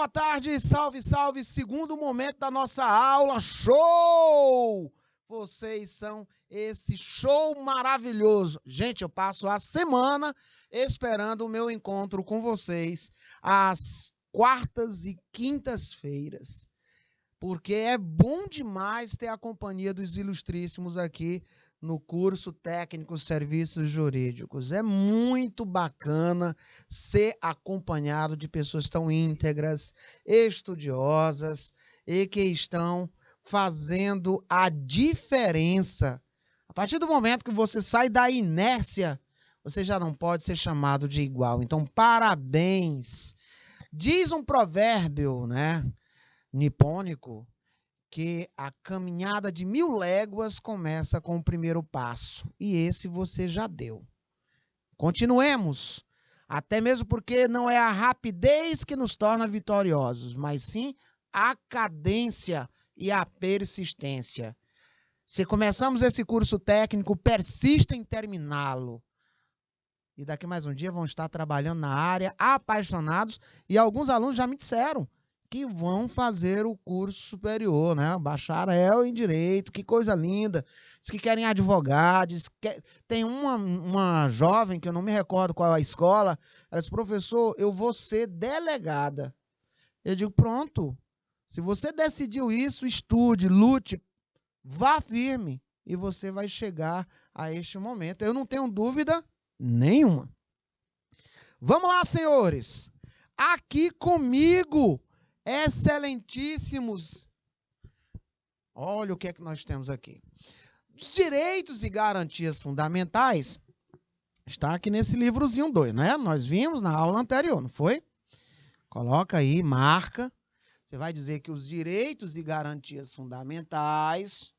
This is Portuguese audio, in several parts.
boa tarde, salve, salve, segundo momento da nossa aula, show! Vocês são esse show maravilhoso. Gente, eu passo a semana esperando o meu encontro com vocês às quartas e quintas-feiras, porque é bom demais ter a companhia dos ilustríssimos aqui no curso técnico Serviços Jurídicos. É muito bacana ser acompanhado de pessoas tão íntegras, estudiosas e que estão fazendo a diferença. A partir do momento que você sai da inércia, você já não pode ser chamado de igual. Então, parabéns! Diz um provérbio, né, nipônico, que a caminhada de 1000 léguas começa com o primeiro passo. E esse você já deu. Continuemos. Até mesmo porque não é a rapidez que nos torna vitoriosos, mas sim a cadência e a persistência. Se começamos esse curso técnico, persista em terminá-lo. E daqui mais um dia vão estar trabalhando na área, apaixonados, e alguns alunos já me disseram que vão fazer o curso superior, né? Bacharel em Direito, que coisa linda. Diz que querem advogar, tem uma jovem, que eu não me recordo qual é a escola, ela disse, professor, eu vou ser delegada. Eu digo, pronto, se você decidiu isso, estude, lute, vá firme, e você vai chegar a este momento. Eu não tenho dúvida nenhuma. Vamos lá, senhores. Aqui comigo, excelentíssimos. Olha o que é que nós temos aqui. Os direitos e garantias fundamentais está aqui nesse livrozinho 2, né? Nós vimos na aula anterior, não foi? Coloca aí, marca. Você vai dizer que os direitos e garantias fundamentais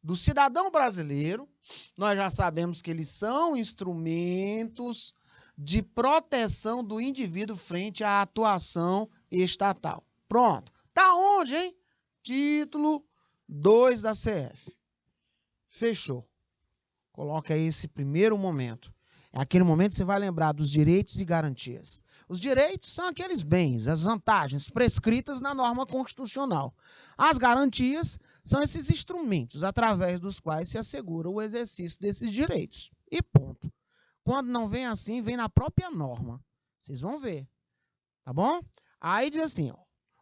do cidadão brasileiro, nós já sabemos que eles são instrumentos de proteção do indivíduo frente à atuação estatal. Pronto. Tá onde, hein? Título 2 da CF. Fechou. Coloca aí esse primeiro momento. É aquele momento que você vai lembrar dos direitos e garantias. Os direitos são aqueles bens, as vantagens prescritas na norma constitucional. As garantias são esses instrumentos através dos quais se assegura o exercício desses direitos. E ponto. Quando não vem assim, vem na própria norma. Vocês vão ver. Tá bom? Aí diz assim, ó,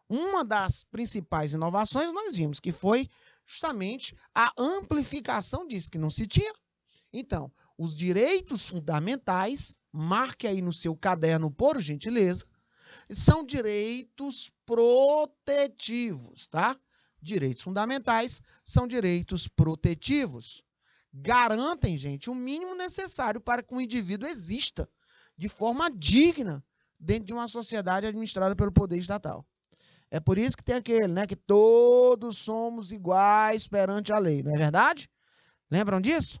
uma das principais inovações nós vimos que foi justamente a amplificação disso que não se tinha. Então, os direitos fundamentais, marque aí no seu caderno, por gentileza, são direitos protetivos, tá? Direitos fundamentais são direitos protetivos. Garantem, gente, o mínimo necessário para que um indivíduo exista de forma digna dentro de uma sociedade administrada pelo poder estatal. É por isso que tem aquele, né, que todos somos iguais perante a lei, não é verdade? Lembram disso?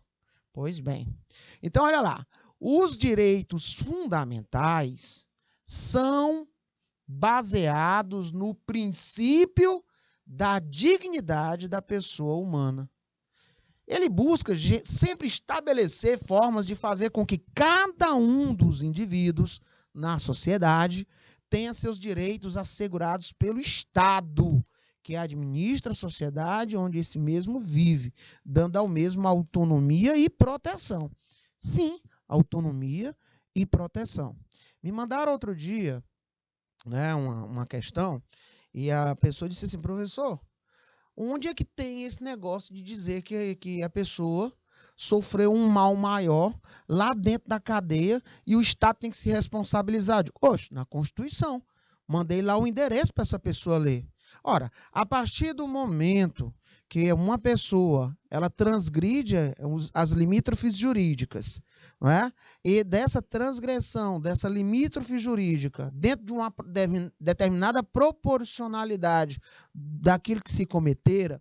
Pois bem. Então, olha lá. Os direitos fundamentais são baseados no princípio da dignidade da pessoa humana. Ele busca sempre estabelecer formas de fazer com que cada um dos indivíduos na sociedade tenha seus direitos assegurados pelo Estado, que administra a sociedade onde esse mesmo vive, dando ao mesmo autonomia e proteção. Sim, autonomia e proteção. Me mandaram outro dia, né, uma questão, e a pessoa disse assim, professor, onde é que tem esse negócio de dizer que a pessoa sofreu um mal maior lá dentro da cadeia e o Estado tem que se responsabilizar? Oxe, na Constituição. Mandei lá o endereço para essa pessoa ler. Ora, a partir do momento que uma pessoa ela transgride as limítrofes jurídicas, não é? E dessa transgressão, dessa limítrofe jurídica, dentro de uma determinada proporcionalidade daquilo que se cometera,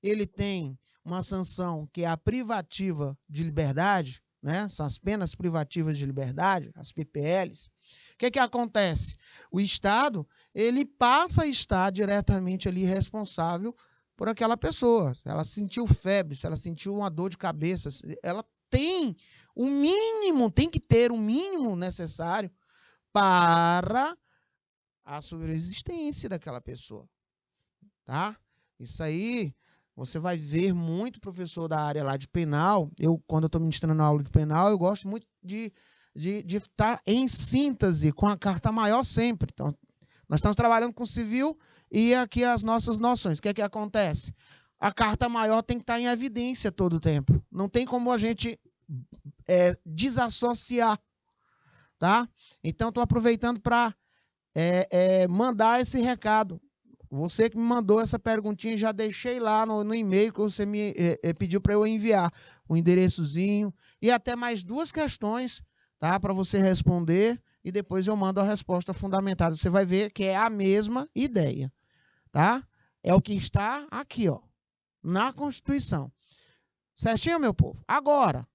ele tem uma sanção que é a privativa de liberdade, né? São as penas privativas de liberdade, as PPLs. O que acontece? O Estado, ele passa a estar diretamente ali responsável por aquela pessoa. Se ela sentiu febre, se ela sentiu uma dor de cabeça, ela tem o mínimo, tem que ter o mínimo necessário para a subsistência daquela pessoa, tá? Isso aí você vai ver muito professor da área lá de penal. Quando eu estou ministrando aula de penal, eu gosto muito de estar em síntese com a carta maior sempre. Então, nós estamos trabalhando com civil e aqui as nossas noções. O que é que acontece? A carta maior tem que estar em evidência todo o tempo. Não tem como a gente desassociar, tá? Então, estou aproveitando para mandar esse recado. Você que me mandou essa perguntinha, já deixei lá no e-mail que você me pediu para eu enviar o endereçozinho e até mais 2 questões, tá, para você responder e depois eu mando a resposta fundamentada. Você vai ver que é a mesma ideia, tá? É o que está aqui, ó, na Constituição. Certinho, meu povo? Agora,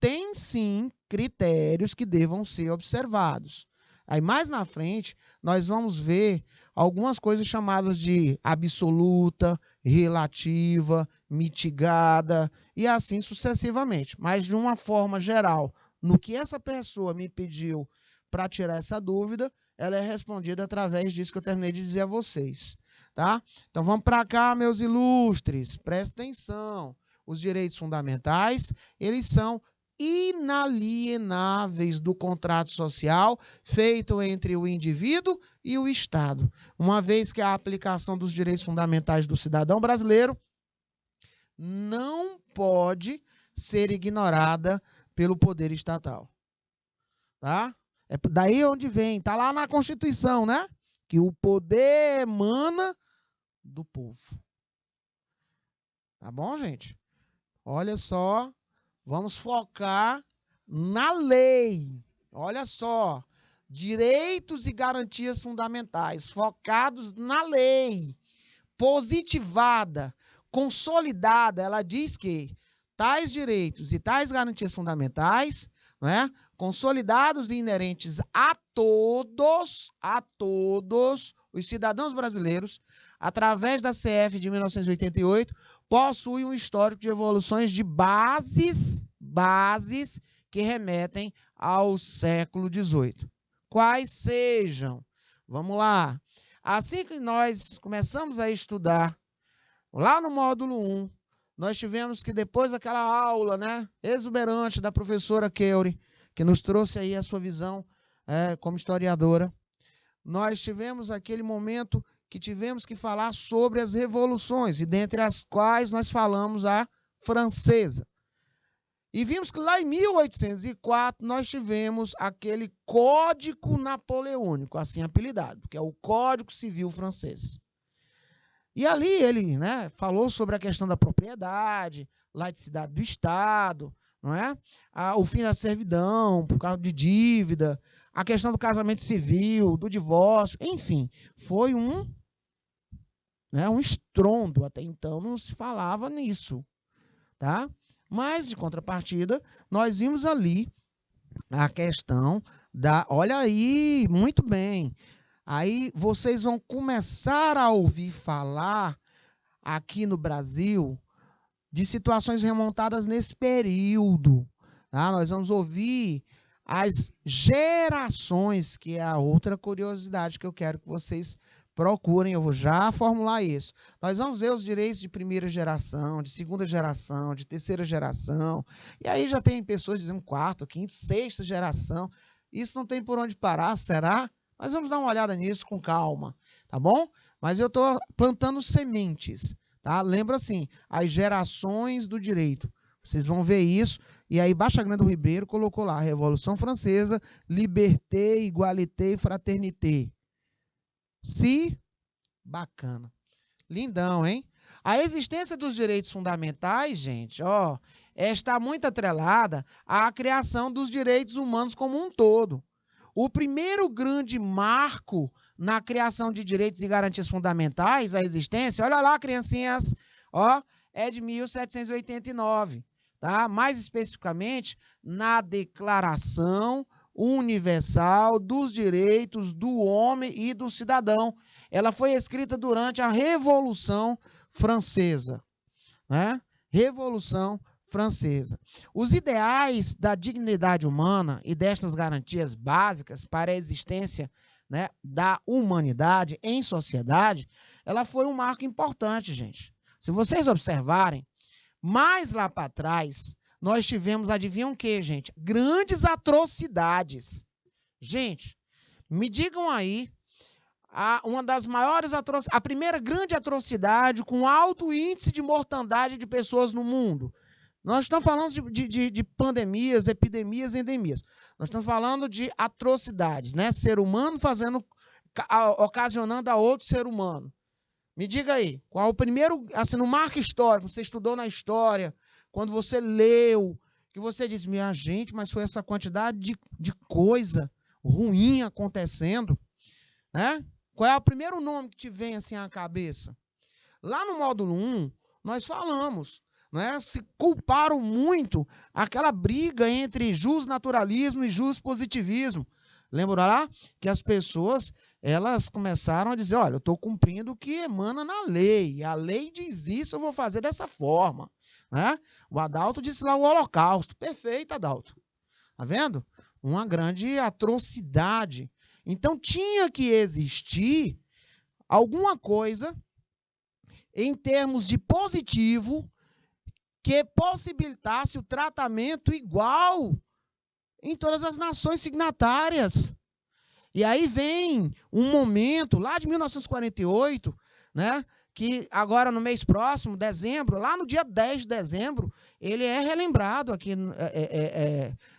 tem sim critérios que devam ser observados. Aí mais na frente, nós vamos ver algumas coisas chamadas de absoluta, relativa, mitigada e assim sucessivamente. Mas de uma forma geral, no que essa pessoa me pediu para tirar essa dúvida, ela é respondida através disso que eu terminei de dizer a vocês, tá? Então vamos para cá, meus ilustres, prestem atenção. Os direitos fundamentais, eles são inalienáveis do contrato social feito entre o indivíduo e o Estado, uma vez que a aplicação dos direitos fundamentais do cidadão brasileiro não pode ser ignorada pelo poder estatal. Tá? É daí onde vem, tá lá na Constituição, né? Que o poder emana do povo. Tá bom, gente? Olha só. Vamos focar na lei. Olha só, direitos e garantias fundamentais, focados na lei, positivada, consolidada. Ela diz que tais direitos e tais garantias fundamentais, né, consolidados e inerentes a todos os cidadãos brasileiros, através da CF de 1988, possui um histórico de evoluções de bases que remetem ao século XVIII. Quais sejam? Vamos lá. Assim que nós começamos a estudar, lá no módulo 1, nós tivemos que, depois daquela aula, né, exuberante da professora Keuri, que nos trouxe aí a sua visão como historiadora, nós tivemos aquele momento que tivemos que falar sobre as revoluções, e dentre as quais nós falamos a francesa. E vimos que lá em 1804 nós tivemos aquele Código Napoleônico, assim apelidado, que é o Código Civil Francês. E ali ele, né, falou sobre a questão da propriedade, laicidade do Estado, não é? O fim da servidão por causa de dívida, a questão do casamento civil, do divórcio, enfim, foi um estrondo. Até então não se falava nisso, tá? Mas, de contrapartida, nós vimos ali a questão da... Olha aí, muito bem. Aí vocês vão começar a ouvir falar aqui no Brasil de situações remontadas nesse período. Tá? Nós vamos ouvir as gerações, que é a outra curiosidade que eu quero que vocês procurem. Eu vou já formular isso. Nós vamos ver os direitos de primeira geração, de segunda geração, de terceira geração. E aí já tem pessoas dizendo quarta, quinta, sexta geração. Isso não tem por onde parar, será? Mas vamos dar uma olhada nisso com calma, tá bom? Mas eu estou plantando sementes, tá? Lembra assim, as gerações do direito. Vocês vão ver isso. E aí, Baixa Grande do Ribeiro colocou lá, Revolução Francesa, Liberté, Igualité, Fraternité. Bacana. Lindão, hein? A existência dos direitos fundamentais, gente, está muito atrelada à criação dos direitos humanos como um todo. O primeiro grande marco na criação de direitos e garantias fundamentais, a existência, olha lá, criancinhas, é de 1789, tá? Mais especificamente, na Declaração Universal dos Direitos do Homem e do Cidadão. Ela foi escrita durante a Revolução Francesa, né? Revolução Francesa. Os ideais da dignidade humana e destas garantias básicas para a existência né, da humanidade em sociedade, ela foi um marco importante, gente. Se vocês observarem, mais lá para trás, nós tivemos, adivinham o quê, gente? Grandes atrocidades. Gente, me digam aí, uma das maiores atrocidades, a primeira grande atrocidade com alto índice de mortandade de pessoas no mundo. Nós estamos falando de pandemias, epidemias, endemias. Nós estamos falando de atrocidades, né? Ser humano ocasionando a outro ser humano. Me diga aí, qual o primeiro, assim, no marco histórico, você estudou na história, quando você leu, que você disse, minha gente, mas foi essa quantidade de coisa ruim acontecendo, né? Qual é o primeiro nome que te vem assim à cabeça? Lá no módulo 1, nós falamos, né? Se culparam muito aquela briga entre justnaturalismo e justpositivismo. Lembra lá que as pessoas, elas começaram a dizer, olha, eu estou cumprindo o que emana na lei, a lei diz isso, eu vou fazer dessa forma, né? O Adalto disse lá o Holocausto, perfeito, Adalto, tá vendo? Uma grande atrocidade. Então tinha que existir alguma coisa em termos de positivo que possibilitasse o tratamento igual em todas as nações signatárias. E aí vem um momento, lá de 1948, né, que agora no mês próximo, dezembro, lá no dia 10 de dezembro, ele é relembrado aqui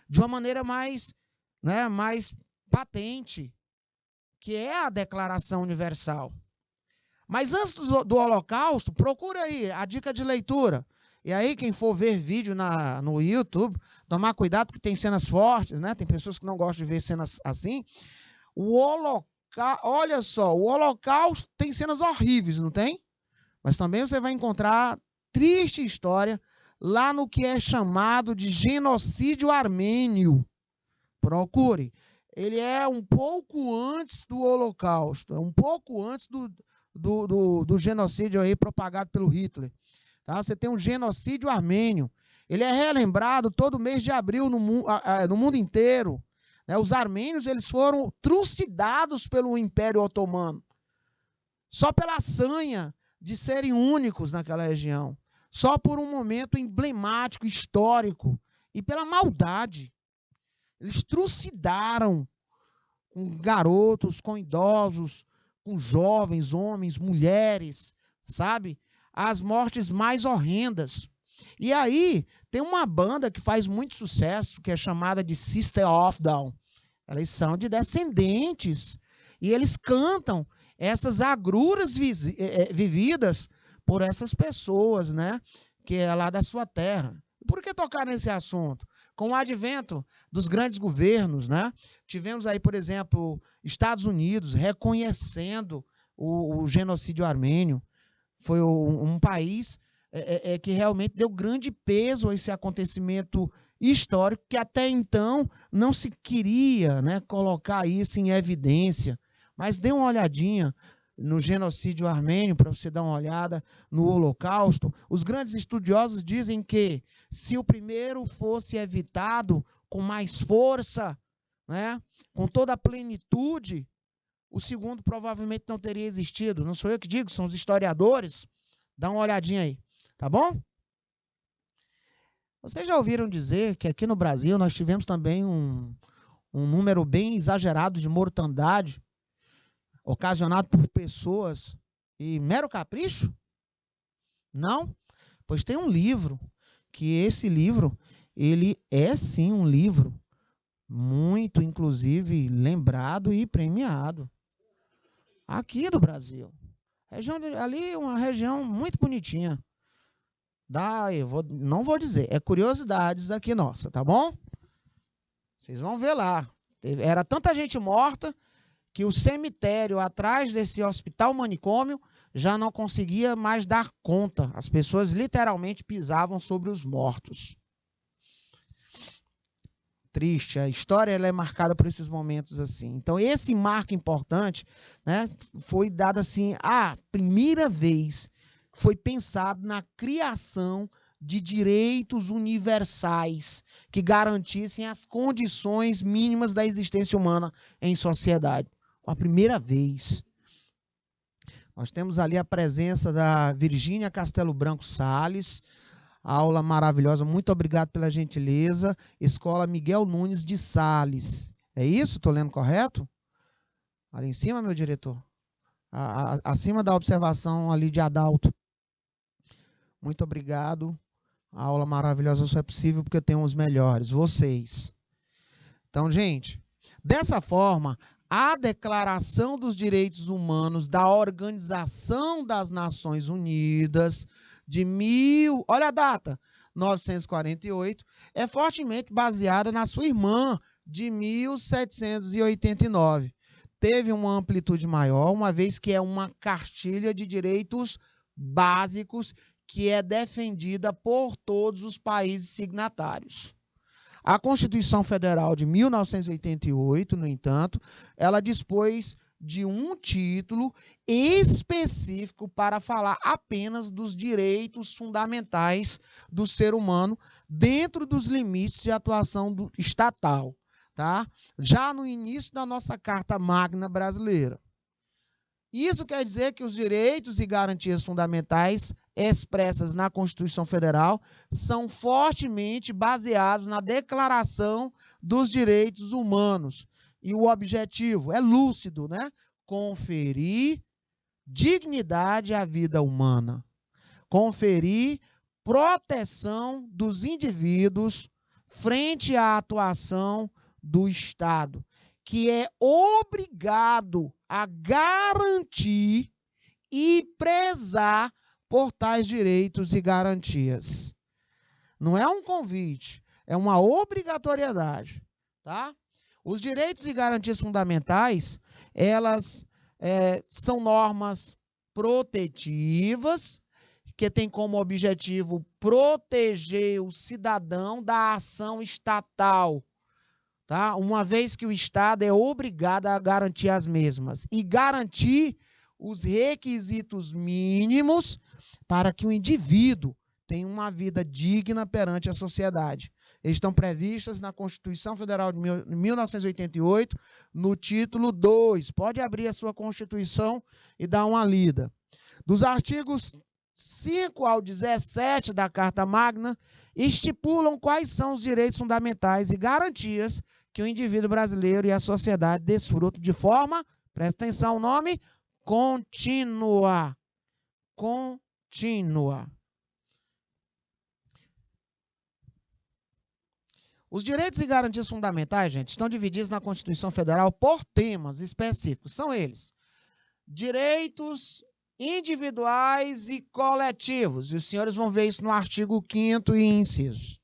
de uma maneira mais, né, mais patente, que é a Declaração Universal. Mas antes do Holocausto, procura aí a dica de leitura. E aí, quem for ver vídeo no YouTube, tomar cuidado, porque tem cenas fortes, né? Tem pessoas que não gostam de ver cenas assim. Olha só, o Holocausto tem cenas horríveis, não tem? Mas também você vai encontrar triste história lá no que é chamado de genocídio armênio. Procure. Ele é um pouco antes do Holocausto, é um pouco antes do genocídio aí propagado pelo Hitler. Tá? Você tem um genocídio armênio. Ele é relembrado todo mês de abril no mundo inteiro. Né? Os armênios, eles foram trucidados pelo Império Otomano. Só pela sanha de serem únicos naquela região. Só por um momento emblemático, histórico. E pela maldade. Eles trucidaram com garotos, com idosos, com jovens, homens, mulheres, sabe? As mortes mais horrendas. E aí, tem uma banda que faz muito sucesso, que é chamada de System of a Down. Eles são de descendentes. E eles cantam essas agruras vividas por essas pessoas, né? Que é lá da sua terra. Por que tocar nesse assunto? Com o advento dos grandes governos, né? Tivemos aí, por exemplo, Estados Unidos reconhecendo o genocídio armênio. Foi um país que realmente deu grande peso a esse acontecimento histórico que até então não se queria, né, colocar isso em evidência. Mas dê uma olhadinha no genocídio armênio, para você dar uma olhada no Holocausto. Os grandes estudiosos dizem que se o primeiro fosse evitado com mais força, né, com toda a plenitude, o segundo provavelmente não teria existido. Não sou eu que digo, são os historiadores. Dá uma olhadinha aí, tá bom? Vocês já ouviram dizer que aqui no Brasil nós tivemos também um número bem exagerado de mortandade ocasionado por pessoas e mero capricho? Não? Pois tem um livro, que esse livro, ele é sim um livro muito, inclusive, lembrado e premiado. Aqui do Brasil. Ali é uma região muito bonitinha. Não vou dizer, é curiosidades aqui nossa, tá bom? Vocês vão ver lá. Era tanta gente morta que o cemitério atrás desse hospital manicômio já não conseguia mais dar conta. As pessoas literalmente pisavam sobre os mortos. Triste, a história ela é marcada por esses momentos assim. Então esse marco importante, né, foi dado assim, a primeira vez foi pensado na criação de direitos universais que garantissem as condições mínimas da existência humana em sociedade. a primeira vez. Nós temos ali a presença da Virgínia Castelo Branco Sales, aula maravilhosa, muito obrigado pela gentileza. Escola Miguel Nunes de Sales. É isso? Estou lendo correto? Ali em cima, meu diretor. Acima da observação ali de Adalto. Muito obrigado. A aula maravilhosa só é possível porque tem os melhores, vocês. Então, gente, dessa forma, a Declaração dos Direitos Humanos da Organização das Nações Unidas olha a data, 1948, é fortemente baseada na sua irmã de 1789. Teve uma amplitude maior, uma vez que é uma cartilha de direitos básicos que é defendida por todos os países signatários. A Constituição Federal de 1988, no entanto, ela dispôs de um título específico para falar apenas dos direitos fundamentais do ser humano dentro dos limites de atuação estatal, tá? Já no início da nossa Carta Magna brasileira. Isso quer dizer que os direitos e garantias fundamentais expressas na Constituição Federal são fortemente baseados na Declaração dos Direitos Humanos. E o objetivo é lúcido, né? Conferir dignidade à vida humana. Conferir proteção dos indivíduos frente à atuação do Estado, que é obrigado a garantir e prezar por tais direitos e garantias. Não é um convite, é uma obrigatoriedade, tá? Os direitos e garantias fundamentais, elas são normas protetivas, que têm como objetivo proteger o cidadão da ação estatal, tá? Uma vez que o Estado é obrigado a garantir as mesmas e garantir os requisitos mínimos para que o indivíduo tenha uma vida digna perante a sociedade. Eles estão previstos na Constituição Federal de 1988, no título 2. Pode abrir a sua Constituição e dar uma lida. Dos artigos 5 ao 17 da Carta Magna, estipulam quais são os direitos fundamentais e garantias que o indivíduo brasileiro e a sociedade desfrutam de forma, presta atenção, o nome, contínua. Contínua. Os direitos e garantias fundamentais, gente, estão divididos na Constituição Federal por temas específicos. São eles: direitos individuais e coletivos. E os senhores vão ver isso no artigo 5º e incisos.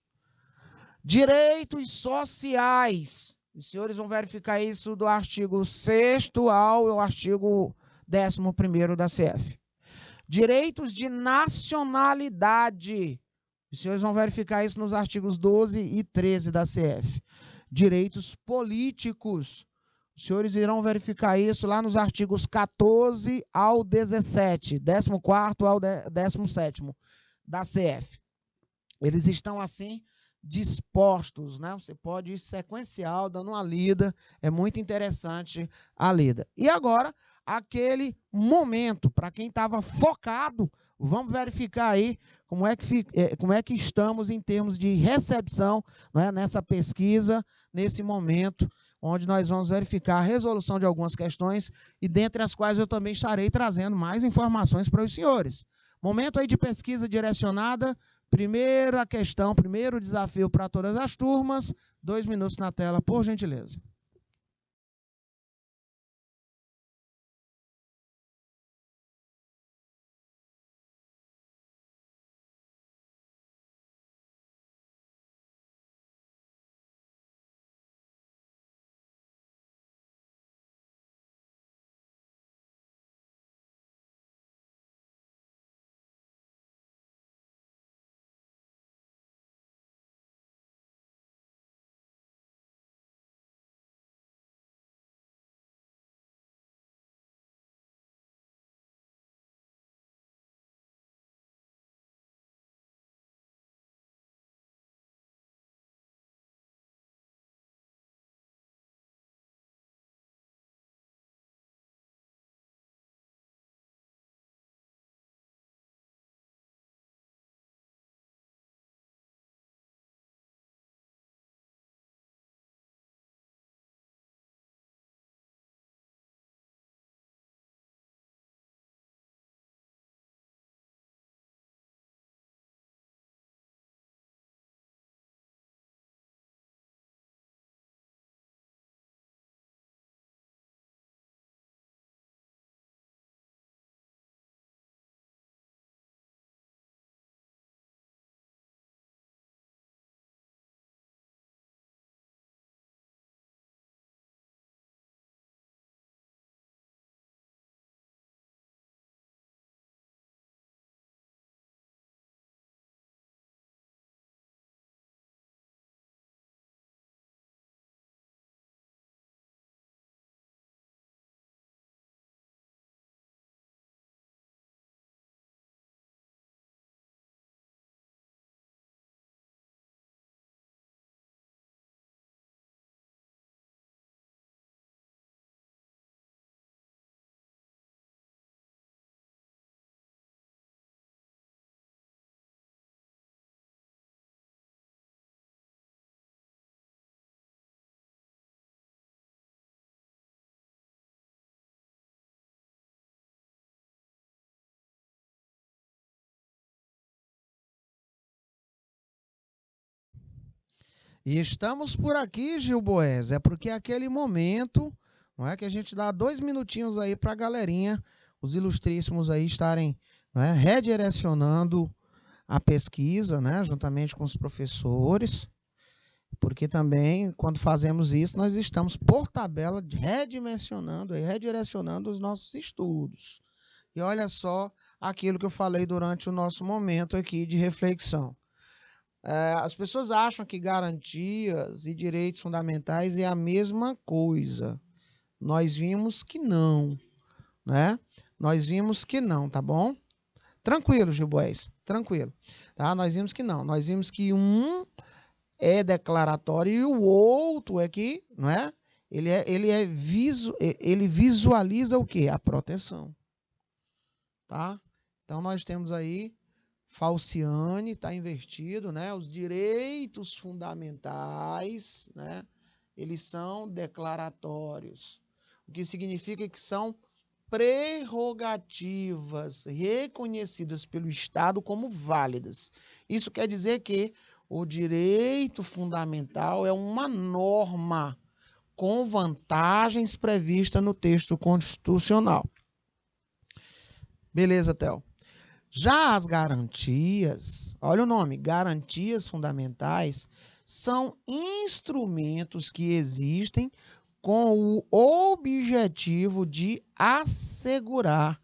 Direitos sociais. Os senhores vão verificar isso do artigo 6º ao artigo 11º da CF. Direitos de nacionalidade. Os senhores vão verificar isso nos artigos 12 e 13 da CF. Direitos políticos. Os senhores irão verificar isso lá nos artigos 14 ao 17, 14º ao 17º da CF. Eles estão assim dispostos, né? Você pode ir sequencial, dando uma lida, é muito interessante a lida. E agora, aquele momento, para quem estava focado, vamos verificar aí como é que estamos em termos de recepção, né, nessa pesquisa, nesse momento, onde nós vamos verificar a resolução de algumas questões e dentre as quais eu também estarei trazendo mais informações para os senhores. Momento aí de pesquisa direcionada. Primeira questão, primeiro desafio para todas as turmas. 2 minutos na tela, por gentileza. E estamos por aqui, Gil Boés, é porque aquele momento, não é, que a gente dá 2 minutinhos aí para a galerinha, os ilustríssimos aí estarem, não é, redirecionando a pesquisa, né, juntamente com os professores, porque também, quando fazemos isso, nós estamos, por tabela, redimensionando, redirecionando os nossos estudos. E olha só aquilo que eu falei durante o nosso momento aqui de reflexão. As pessoas acham que garantias e direitos fundamentais é a mesma coisa. Nós vimos que não, né? Nós vimos que não, tá bom? Tranquilo, Gilboés, tranquilo. Tá? Nós vimos que não. Nós vimos que um é declaratório e o outro é que, não é? Ele visualiza o quê? A proteção, tá? Então nós temos aí Falciani, está invertido, né? Os direitos fundamentais, né? Eles são declaratórios, o que significa que são prerrogativas reconhecidas pelo Estado como válidas. Isso quer dizer que o direito fundamental é uma norma com vantagens previstas no texto constitucional. Beleza, Theo? Já as garantias, olha o nome, garantias fundamentais, são instrumentos que existem com o objetivo de assegurar.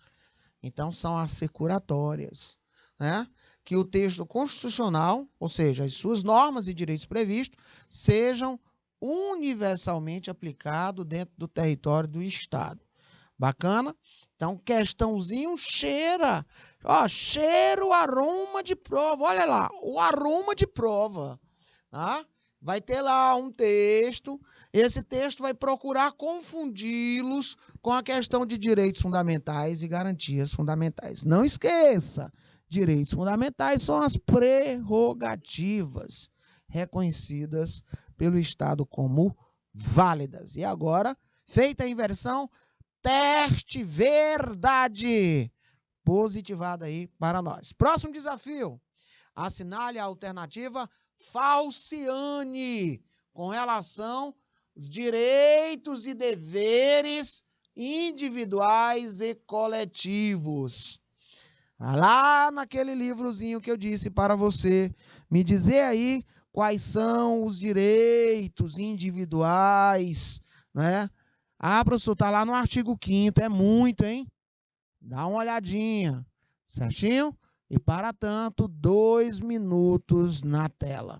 Então, são assecuratórias, né? Que o texto constitucional, ou seja, as suas normas e direitos previstos, sejam universalmente aplicados dentro do território do Estado. Bacana? Então, questãozinho cheira. Ó, cheiro, aroma de prova. Olha lá, o aroma de prova. Tá? Vai ter lá um texto. Esse texto vai procurar confundi-los com a questão de direitos fundamentais e garantias fundamentais. Não esqueça, direitos fundamentais são as prerrogativas reconhecidas pelo Estado como válidas. E agora, feita a inversão, teste verdade positivada aí para nós. Próximo desafio. Assinale a alternativa Falciani com relação aos direitos e deveres individuais e coletivos. Lá naquele livrozinho que eu disse para você, me dizer aí quais são os direitos individuais, né? Ah, professor, está lá no artigo 5º, é muito, hein? Dá uma olhadinha, certinho? E para tanto, 2 minutos na tela.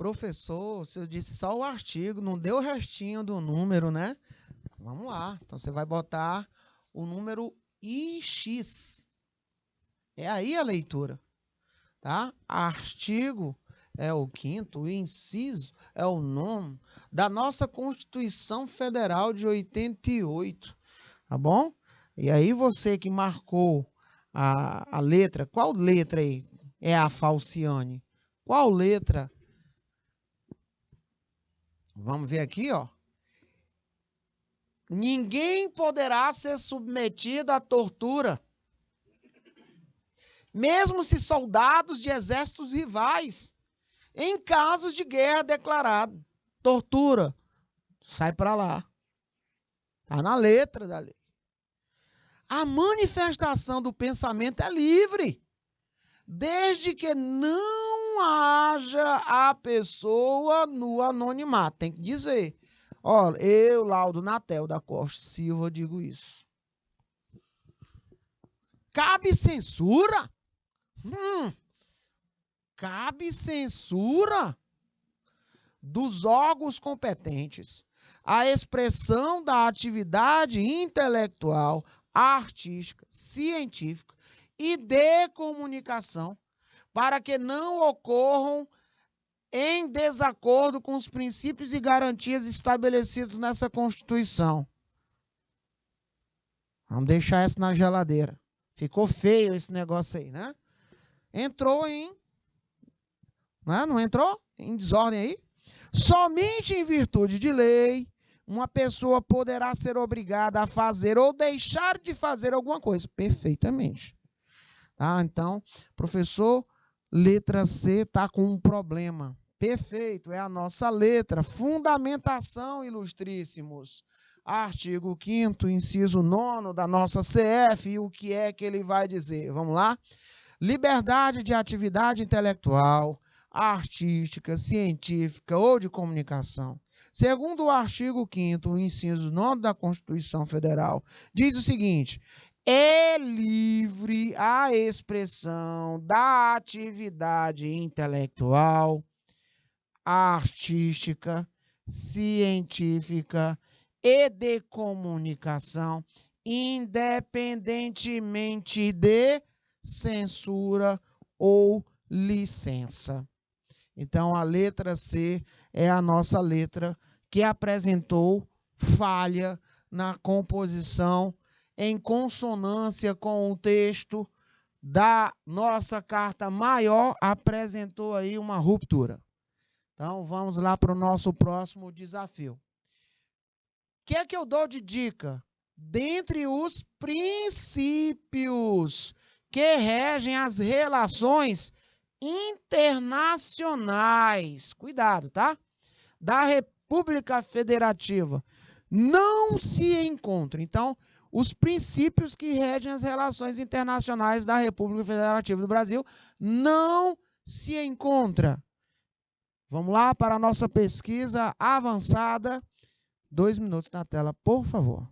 Professor, se eu disse só o artigo, não deu o restinho do número, né? Vamos lá. Então você vai botar o número IX. É aí a leitura, tá? Artigo é o 5º, o inciso é o 9º da nossa Constituição Federal de 88, tá bom? E aí você que marcou a letra, qual letra aí é a falciane? Qual letra? Vamos ver aqui, ó. Ninguém poderá ser submetido à tortura, mesmo se soldados de exércitos rivais, em casos de guerra declarado. Tortura, sai para lá. Está na letra da lei. A manifestação do pensamento é livre, desde que não haja a pessoa no anonimato. Tem que dizer. Olha, eu, Laudo Natel da Costa Silva, digo isso. Cabe censura? Cabe censura dos órgãos competentes à expressão da atividade intelectual, artística, científica e de comunicação, para que não ocorram em desacordo com os princípios e garantias estabelecidos nessa Constituição. Vamos deixar isso na geladeira. Ficou feio esse negócio aí, né? Entrou em... Não entrou? Em desordem aí? Somente em virtude de lei, uma pessoa poderá ser obrigada a fazer ou deixar de fazer alguma coisa. Perfeitamente. Tá? Então, professor, letra C está com um problema. Perfeito, é a nossa letra. Fundamentação, ilustríssimos. Artigo 5º, inciso 9º da nossa CF, e o que é que ele vai dizer? Vamos lá? Liberdade de atividade intelectual, artística, científica ou de comunicação. Segundo o artigo 5º, inciso 9º da Constituição Federal, diz o seguinte: é livre a expressão da atividade intelectual, artística, científica e de comunicação, independentemente de censura ou licença. Então, a letra C é a nossa letra que apresentou falha na composição em consonância com o texto da nossa carta maior, apresentou aí uma ruptura. Então, vamos lá para o nosso próximo desafio. O que é que eu dou de dica? Dentre os princípios que regem as relações internacionais, cuidado, tá? Da República Federativa, não se encontra. Então, os princípios que regem as relações internacionais da República Federativa do Brasil não se encontra. Vamos lá para a nossa pesquisa avançada. 2 minutos na tela, por favor.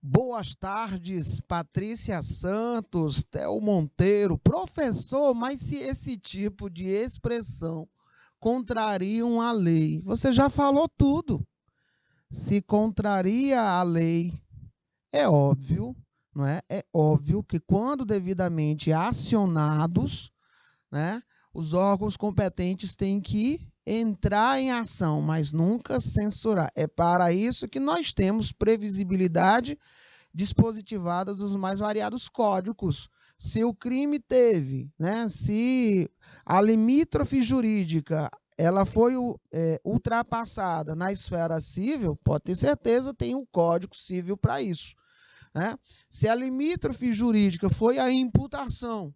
Boas tardes, Patrícia Santos, Theo Monteiro. Professor, mas se esse tipo de expressão contrariam a lei, você já falou tudo. Se contraria a lei, é óbvio, não é? É óbvio que quando devidamente acionados, né, os órgãos competentes têm que entrar em ação, mas nunca censurar. É para isso que nós temos previsibilidade dispositivada dos mais variados códigos. Se o crime teve, né, se a limítrofe jurídica ela foi ultrapassada na esfera civil, pode ter certeza, tem um código civil para isso. Né? Se a limítrofe jurídica foi a imputação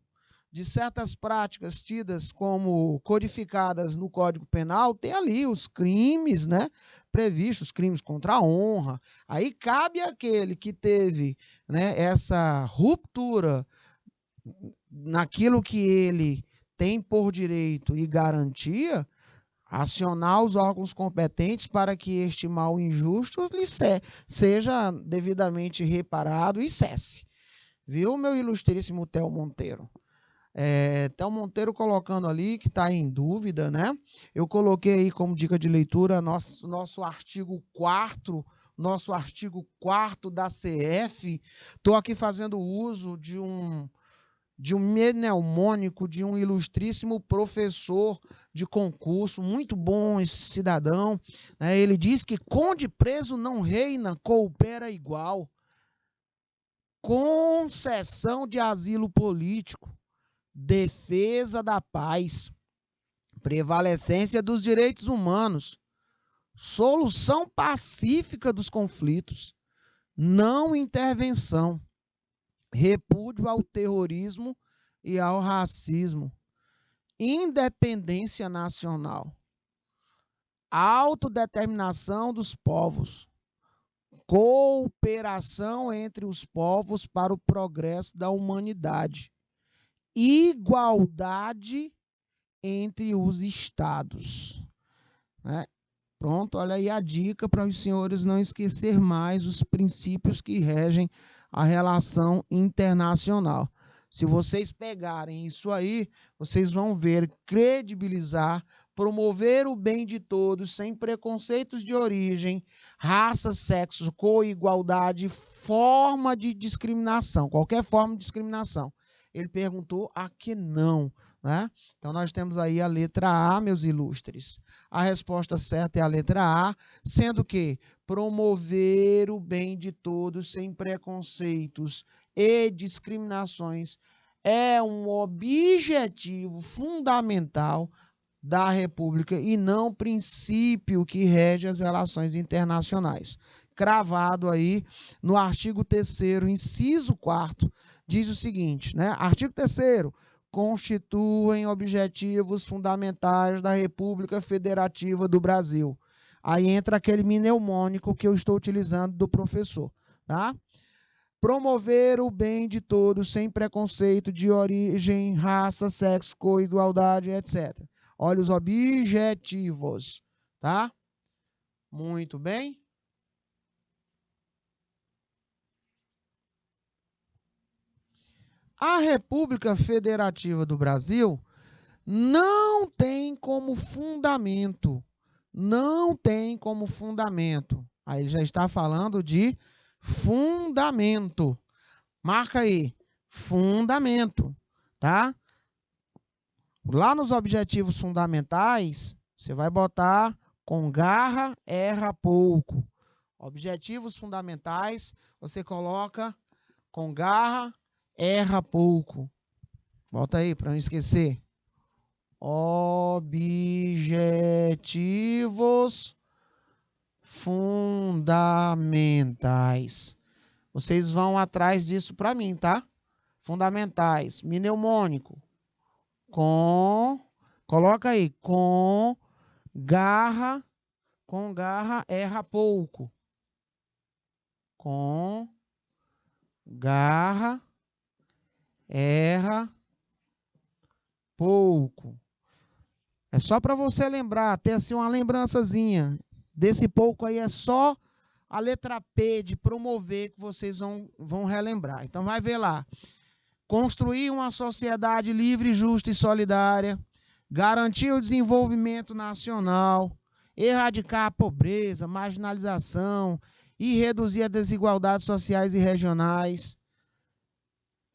de certas práticas tidas como codificadas no Código Penal, tem ali os crimes, né, previstos, crimes contra a honra. Aí cabe àquele que teve, né, essa ruptura naquilo que ele tem por direito e garantia, acionar os órgãos competentes para que este mal injusto lhe seja devidamente reparado e cesse. Viu, meu ilustríssimo Theo Monteiro? Theo Monteiro colocando ali que está em dúvida, né? Eu coloquei aí como dica de leitura nosso artigo 4º, nosso artigo 4º da CF. Estou aqui fazendo uso de um mnemônico de um ilustríssimo professor de concurso, muito bom esse cidadão. Né? Ele diz que conde preso não reina, coopera igual. Concessão de asilo político, defesa da paz, prevalecência dos direitos humanos, solução pacífica dos conflitos, não intervenção, repúdio ao terrorismo e ao racismo, independência nacional, autodeterminação dos povos, cooperação entre os povos para o progresso da humanidade, igualdade entre os estados. Né? Pronto, olha aí a dica para os senhores não esquecer mais os princípios que regem a relação internacional. Se vocês pegarem isso aí, vocês vão ver credibilizar, promover o bem de todos, sem preconceitos de origem, raça, sexo, cor, igualdade, forma de discriminação, qualquer forma de discriminação. Ele perguntou a que não, né? Então, nós temos aí a letra A, meus ilustres. A resposta certa é a letra A, sendo que promover o bem de todos sem preconceitos e discriminações é um objetivo fundamental da República e não princípio que rege as relações internacionais. Cravado aí no artigo 3º, inciso 4º, diz o seguinte, né? Artigo 3º, constituem objetivos fundamentais da República Federativa do Brasil. Aí entra aquele mnemônico que eu estou utilizando do professor, tá? Promover o bem de todos sem preconceito de origem, raça, sexo, cor, igualdade, etc. Olha os objetivos, tá? Muito bem. A República Federativa do Brasil não tem como fundamento, aí ele já está falando de fundamento, marca aí, fundamento, tá? Lá nos objetivos fundamentais, você vai botar com garra, erra pouco. Objetivos fundamentais, você coloca com garra, erra pouco. Volta aí para não esquecer. Objetivos fundamentais. Vocês vão atrás disso para mim, tá? Fundamentais. Mnemônico. Coloca aí. Com garra, erra pouco. Com garra, erra pouco. É só para você lembrar, ter assim uma lembrançazinha. Desse pouco aí é só A letra P de promover, que vocês vão relembrar. Então, vai ver lá. Construir uma sociedade livre, justa e solidária. Garantir o desenvolvimento nacional. Erradicar a pobreza, marginalização e reduzir as desigualdades sociais e regionais.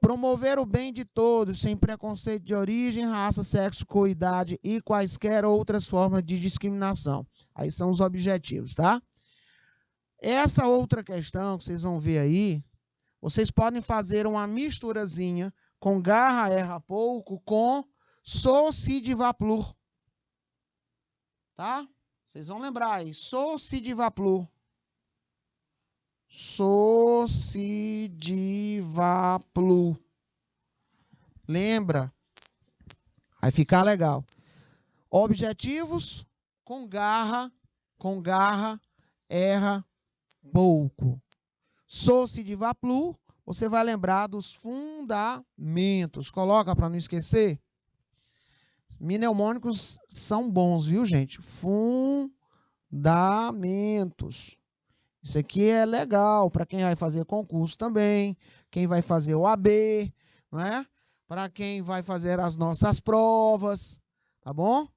Promover o bem de todos, sem preconceito de origem, raça, sexo, cor, idade e quaisquer outras formas de discriminação. Aí são os objetivos, tá? Essa outra questão que vocês vão ver aí, vocês podem fazer uma misturazinha com garra, erra pouco, com Socidivaplur. Tá? Vocês vão lembrar aí, Socidivaplur. Socidivaplur. Lembra? Vai ficar legal. Objetivos com garra, erra pouco. Socidivaplur, você vai lembrar dos fundamentos. Coloca para não esquecer. Mnemônicos são bons, viu, gente? Fundamentos. Isso aqui é legal para quem vai fazer concurso também, quem vai fazer o AB, não é? Para quem vai fazer as nossas provas, tá bom?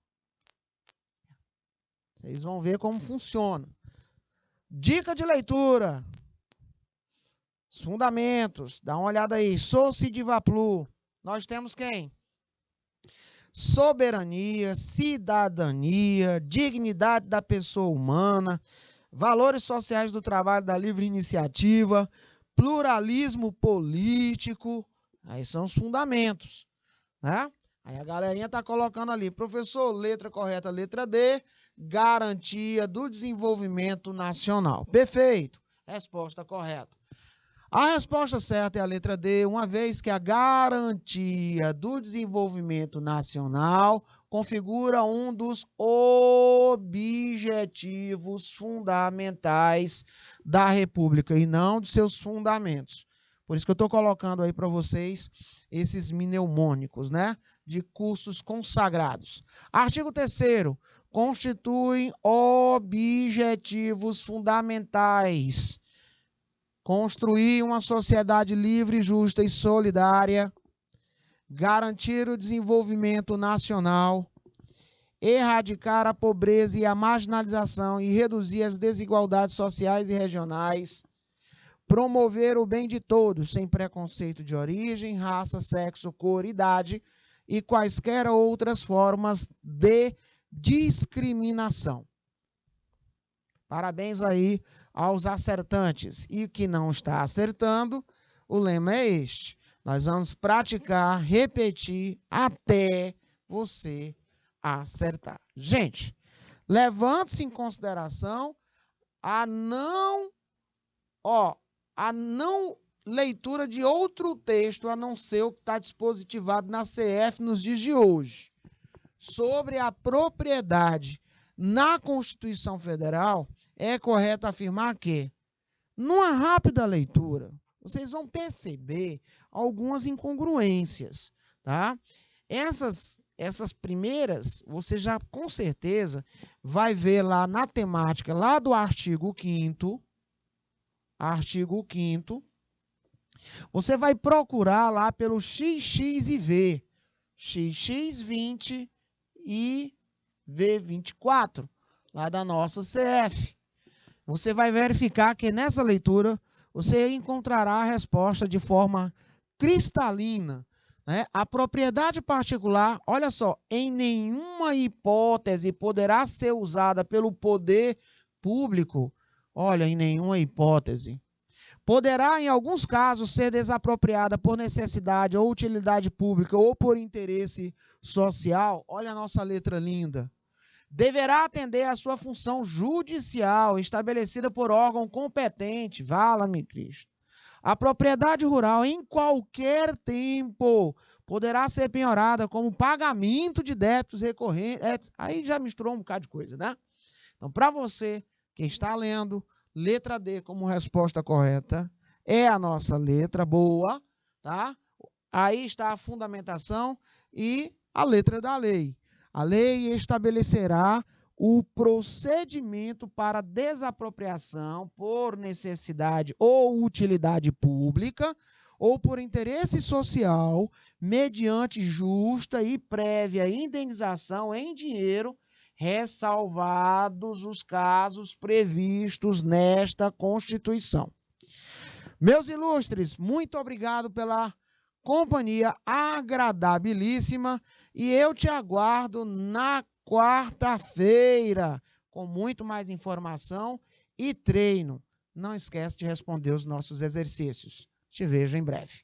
Vocês vão ver como funciona. Dica de leitura. Os fundamentos. Dá uma olhada aí. Socidivaplur. Nós temos quem? Soberania, cidadania, dignidade da pessoa humana, valores sociais do trabalho da livre iniciativa, pluralismo político. Aí são os fundamentos, né? Aí a galerinha está colocando ali, professor, letra correta, letra D, garantia do desenvolvimento nacional. Perfeito, resposta correta. A resposta certa é a letra D, uma vez que a garantia do desenvolvimento nacional configura um dos objetivos fundamentais da República e não de seus fundamentos. Por isso que eu estou colocando aí para vocês esses mnemônicos, né? De cursos consagrados. Artigo 3º. Constituem objetivos fundamentais. Construir uma sociedade livre, justa e solidária. Garantir o desenvolvimento nacional. Erradicar a pobreza e a marginalização e reduzir as desigualdades sociais e regionais. Promover o bem de todos, sem preconceito de origem, raça, sexo, cor, idade e quaisquer outras formas de discriminação. Parabéns aí aos acertantes. E que não está acertando, o lema é este. Nós vamos praticar, repetir até você acertar. Gente, levante-se em consideração a não leitura de outro texto, a não ser o que está dispositivado na CF nos dias de hoje. Sobre a propriedade na Constituição Federal, é correto afirmar que, numa rápida leitura, vocês vão perceber algumas incongruências, tá? Essas primeiras, você já com certeza vai ver lá na temática, lá do artigo 5º, você vai procurar lá pelo XX e V, XX20 e V24, lá da nossa CF. Você vai verificar que nessa leitura você encontrará a resposta de forma cristalina, né? A propriedade particular, olha só, em nenhuma hipótese poderá ser usada pelo poder público. Olha, em nenhuma hipótese. Poderá, em alguns casos, ser desapropriada por necessidade ou utilidade pública ou por interesse social. Olha a nossa letra linda. Deverá atender à sua função judicial estabelecida por órgão competente. Vala-me Cristo. A propriedade rural, em qualquer tempo, poderá ser penhorada como pagamento de débitos recorrentes. Aí já misturou um bocado de coisa, né? Então, para você que está lendo, letra D como resposta correta é a nossa letra boa, tá? Aí está a fundamentação e a letra da lei. A lei estabelecerá o procedimento para desapropriação por necessidade ou utilidade pública ou por interesse social, mediante justa e prévia indenização em dinheiro, ressalvados os casos previstos nesta Constituição. Meus ilustres, muito obrigado pela companhia agradabilíssima e eu te aguardo na quarta-feira com muito mais informação e treino. Não esquece de responder os nossos exercícios. Te vejo em breve.